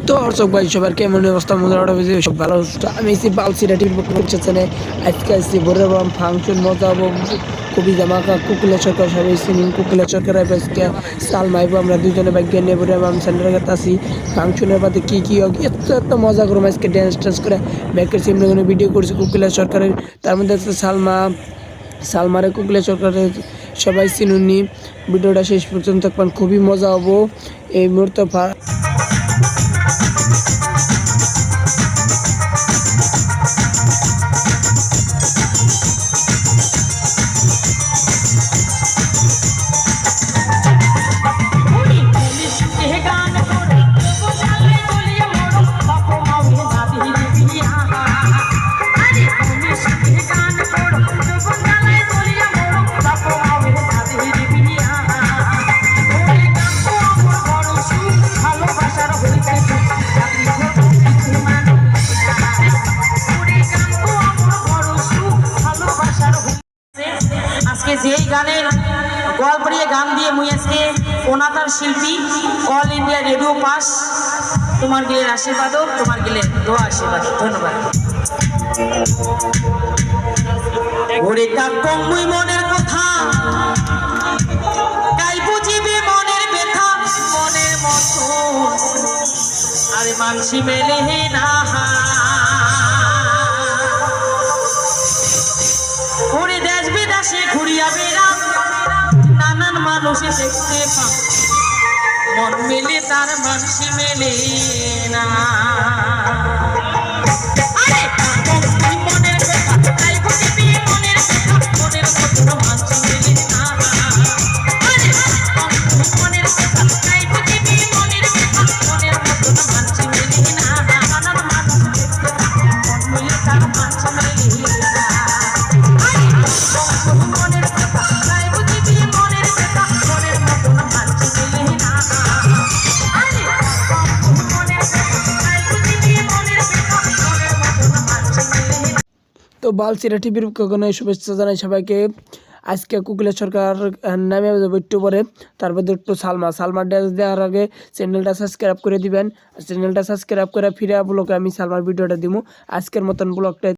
তো দর্শক ভাই সবার কেমন অবস্থা মজার সব ভালো আমি এসি বালসিরা টিভির পক্ষ করছেন আজকে আসছি ভোরের ফাংশন মজা হবো কবি জামাকা কুকুলা সরকার সবাই সিনিং কুকুলা সরকার আজকে সাল মাইব আমরা দুজনে বাইক নিয়ে ভোরে সেন্টারের কাছে আসি ফাংশনের বাদে কী কী হোক এত মজা করবো আজকে ড্যান্স ট্যান্স করে ব্যাকের সিমনে ভিডিও করছি কুকুলা সরকারের তার মধ্যে আছে সালমারে কুকুলা সরকারের সবাই চিনুনি ভিডিওটা শেষ পর্যন্ত থাকবেন খুবই মজা হবো এই মুহূর্তে আজকে যেই গানের গোয়ালপাড়িয়া গান দিয়ে মুই আজকে ওনাতার শিল্পী অল ইন্ডিয়া রেডিও পাস তোমার গেলের আশীর্বাদ তোমার গেলের দোয়া আশীর্বাদ ধন্যবাদ। ওরে কাকম মুই মনের কথা গাই বুঝিবে মনের ব্যথা মনের মতো আরে মানসি মেলে না ওরে দেশ বিদেশে ঘুরিয়া বেড়াম নানান মানুষে দেখতে পাম মন মেলে তার মানসি মেলে না তো বালসিরা টিভির পক্ষ শুভেচ্ছা জানাই সবাইকে। আজকে কুকুলা সরকার নামে যাবো একটু পরে, তারপর একটু সালমার ড্যান্স দেওয়ার আগে চ্যানেলটা সাবস্ক্রাইব করে দিবেন। চ্যানেলটা সাবস্ক্রাইব করে ফিরে ব্লগে আমি সালমার ভিডিওটা দিব। আজকের মতন ব্লগটা